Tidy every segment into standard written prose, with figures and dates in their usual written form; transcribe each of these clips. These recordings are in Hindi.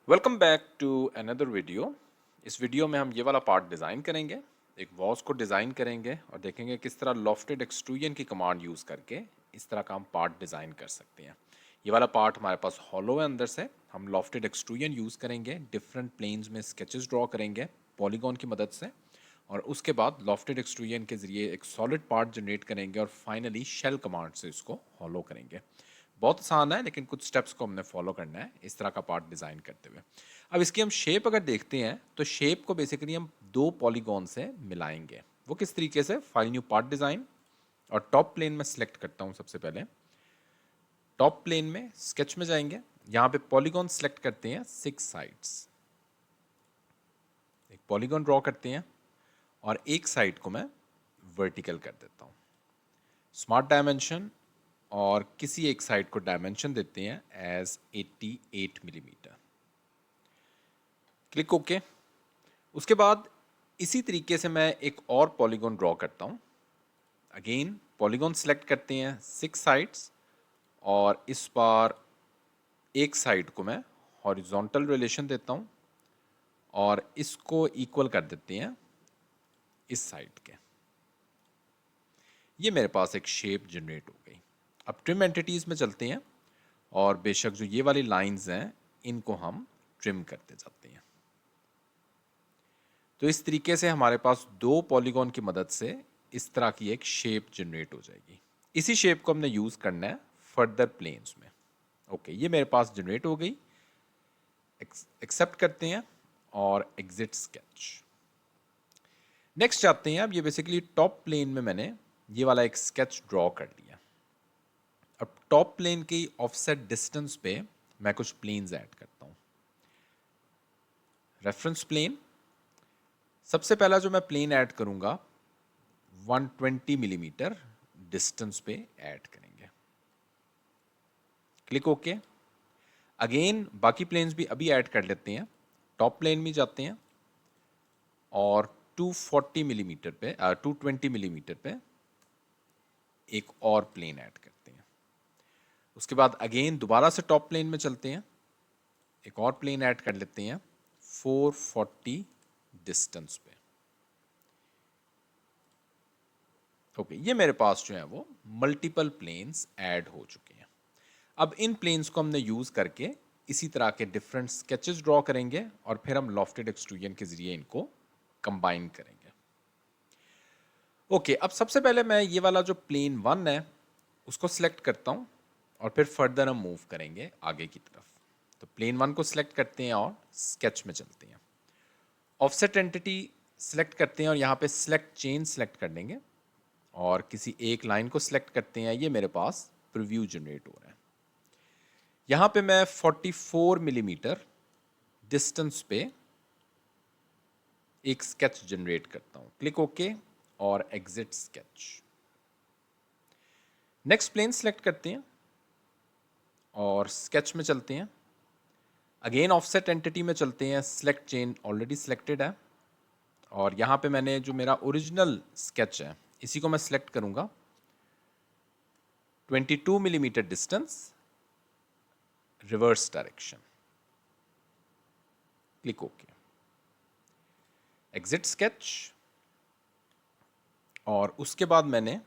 Welcome back to another video. इस वीडियो में हम ये वाला पार्ट डिज़ाइन करेंगे। एक वॉस को डिज़ाइन करेंगे और देखेंगे किस तरह लॉफ्टेड एक्सट्रूजन की कमांड यूज़ करके इस तरह का हम पार्ट डिज़ाइन कर सकते हैं। ये वाला पार्ट हमारे पास हॉलो है अंदर से। हम लॉफ्टेड एक्सट्रूजन यूज़ करेंगे, डिफरेंट प्लेन्स में स्केचेस ड्रॉ करेंगे पॉलीगॉन की मदद से, और उसके बाद लॉफ्टेड एक्सट्रूजन के ज़रिए एक सॉलिड पार्ट जनरेट करेंगे और फाइनली शेल कमांड से इसको हॉलो करेंगे। बहुत आसान है, लेकिन कुछ स्टेप्स को हमने फॉलो करना है इस तरह का पार्ट डिज़ाइन करते हुए। अब इसकी हम शेप अगर देखते हैं तो शेप को बेसिकली हम दो पॉलीगॉन से मिलाएंगे। वो किस तरीके से? फाइल न्यू पार्ट डिज़ाइन, और टॉप प्लेन में सिलेक्ट करता हूँ। सबसे पहले टॉप प्लेन में स्केच में जाएंगे, यहाँ पे पॉलीगॉन सिलेक्ट करते हैं 6 साइड्स। एक पॉलीगॉन ड्रॉ करते हैं और एक साइड को मैं वर्टिकल कर देता हूँ। स्मार्ट डायमेंशन, और किसी एक साइड को डायमेंशन देते हैं एज 88 मिलीमीटर। Click okay. उसके बाद इसी तरीके से मैं एक और पॉलीगॉन ड्रॉ करता हूँ। अगेन पॉलीगॉन सेलेक्ट करते हैं 6 साइड्स, और इस बार एक साइड को मैं हॉरिजॉन्टल रिलेशन देता हूँ और इसको इक्वल कर देते हैं इस साइड के। ये मेरे पास एक शेप जनरेट हो गई। अब ट्रिम एंटिटीज में चलते हैं, और बेशक जो ये वाली लाइंस हैं इनको हम ट्रिम करते जाते हैं। तो इस तरीके से हमारे पास दो पॉलीगॉन की मदद से इस तरह की एक शेप जनरेट हो जाएगी। इसी शेप को हमने यूज करना है फर्दर प्लेन्स में। ओके, ये मेरे पास जनरेट हो गई। एक्सेप्ट करते हैं और एग्जिट स्केच। नेक्स्ट जाते हैं। अब ये बेसिकली टॉप प्लेन में मैंने ये वाला एक स्केच ड्रॉ कर लिया। अब टॉप प्लेन की ऑफसेट डिस्टेंस पे मैं कुछ प्लेन्स ऐड करता हूँ। रेफरेंस प्लेन, सबसे पहला जो मैं प्लेन ऐड करूंगा 120 मिलीमीटर डिस्टेंस पे ऐड करेंगे। Click okay. अगेन बाकी प्लेन्स भी अभी ऐड कर लेते हैं। टॉप प्लेन में जाते हैं और 240 मिलीमीटर पे 220 मिलीमीटर पे एक और प्लेन ऐड करते हैं। उसके बाद अगेन दोबारा से टॉप प्लेन में चलते हैं, एक और प्लेन ऐड कर लेते हैं 440 डिस्टेंस पे। ओके, ये मेरे पास जो है वो मल्टीपल प्लेन्स ऐड हो चुके हैं। अब इन प्लेन्स को हमने यूज करके इसी तरह के डिफरेंट स्केचेस ड्रॉ करेंगे और फिर हम लॉफ्टेड एक्सट्रूजन के जरिए इनको कंबाइन करेंगे। ओके, अब सबसे पहले मैं ये वाला जो प्लेन 1 है उसको सिलेक्ट करता हूँ, और फिर फर्दर हम मूव करेंगे आगे की तरफ। तो प्लेन 1 को सिलेक्ट करते हैं और स्केच में चलते हैं। ऑफसेट एंटिटी सिलेक्ट करते हैं और यहाँ पे सिलेक्ट चेन सिलेक्ट कर देंगे, और किसी एक लाइन को सिलेक्ट करते हैं। ये मेरे पास प्रीव्यू जनरेट हो रहा है। यहाँ पे मैं 44 मिलीमीटर डिस्टेंस पे एक स्केच जनरेट करता हूँ। क्लिक ओके और exit sketch. Next plane select करते हैं और स्केच में चलते हैं। अगेन ऑफसेट एंटिटी में चलते हैं। सिलेक्ट चेन ऑलरेडी सिलेक्टेड है, और यहाँ पे मैंने जो मेरा ओरिजिनल स्केच है इसी को मैं सिलेक्ट करूंगा। 22 millimetre distance, reverse direction. Click okay, exit sketch. और उसके बाद मैंने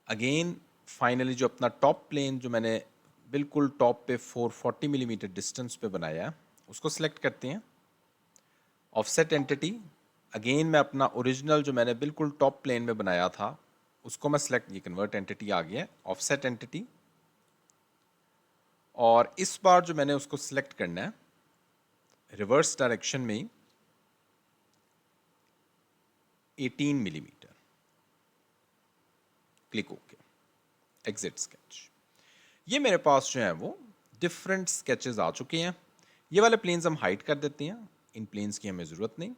अगेन फाइनली जो अपना टॉप प्लेन जो मैंने बिल्कुल टॉप पे 440 मिलीमीटर डिस्टेंस पे बनाया उसको सिलेक्ट करते हैं। ऑफसेट एंटिटी, अगेन मैं अपना ओरिजिनल जो मैंने बिल्कुल टॉप प्लेन में बनाया था उसको मैं सिलेक्ट, ये कन्वर्ट एंटिटी आ गया, ऑफसेट एंटिटी। और इस बार जो मैंने उसको सिलेक्ट करना है रिवर्स डायरेक्शन में ही 18 millimetre. Click okay, exit sketch. ये मेरे पास जो है वो डिफरेंट स्केचेस आ चुके हैं। ये वाले प्लेन्स हम हाइड कर देते हैं, इन प्लेन्स की हमें ज़रूरत नहीं।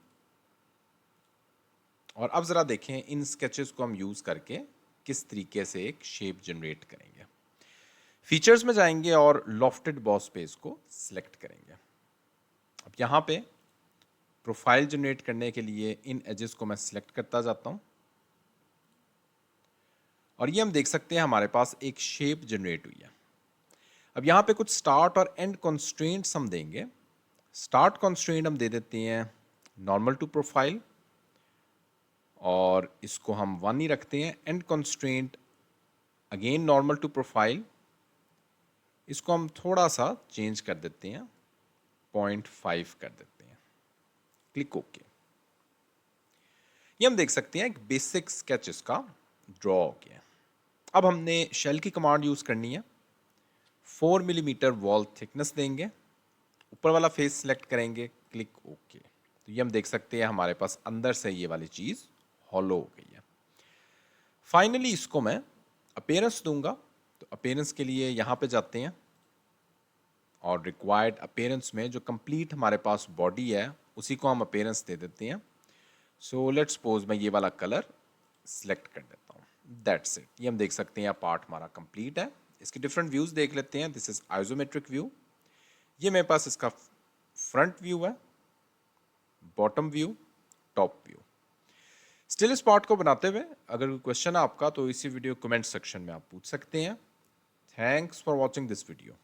और अब ज़रा देखें इन स्केचेस को हम यूज़ करके किस तरीके से एक शेप जनरेट करेंगे। फीचर्स में जाएंगे और लॉफ्टेड बॉस पेज को सिलेक्ट करेंगे। अब यहाँ पे प्रोफाइल जनरेट करने के लिए इन एजेस को मैं सिलेक्ट करता जाता हूँ, और ये हम देख सकते हैं हमारे पास एक शेप जनरेट हुई है। अब यहाँ पे कुछ स्टार्ट और एंड कॉन्स्ट्रेंट्स हम देंगे। स्टार्ट कॉन्स्ट्रेंट हम दे देते हैं नॉर्मल टू प्रोफाइल और इसको हम 1 ही रखते हैं। And constraint again normal to profile, इसको हम थोड़ा सा चेंज कर देते हैं, 0.5 कर देते हैं। Click okay. ये हम देख सकते हैं एक बेसिक स्केच इसका ड्रॉ हो गया। अब हमने शेल की कमांड यूज करनी है। 4 मिलीमीटर वॉल थिकनेस देंगे, ऊपर वाला फेस सिलेक्ट करेंगे, क्लिक ओके। तो ये हम देख सकते हैं हमारे पास अंदर से ये वाली चीज हॉलो हो गई है। फाइनली इसको मैं अपीयरेंस दूंगा, तो अपीयरेंस के लिए यहां पे जाते हैं और रिक्वायर्ड अपीयरेंस में जो कंप्लीट हमारे पास बॉडी है उसी को हम अपीयरेंस दे देते हैं। सो लेट्स सपोज मैं ये वाला कलर सिलेक्ट कर देता हूँ। That's it. ये हम देख सकते हैं पार्ट हमारा कंप्लीट है। इसके डिफरेंट व्यूज देख लेते हैं। दिस इज आइसोमेट्रिक व्यू, ये मेरे पास इसका फ्रंट व्यू है, bottom view, top view. Still इस पार्ट को बनाते हुए अगर कोई क्वेश्चन है आपका तो इसी वीडियो कमेंट सेक्शन में आप पूछ सकते हैं। Thanks for watching this video.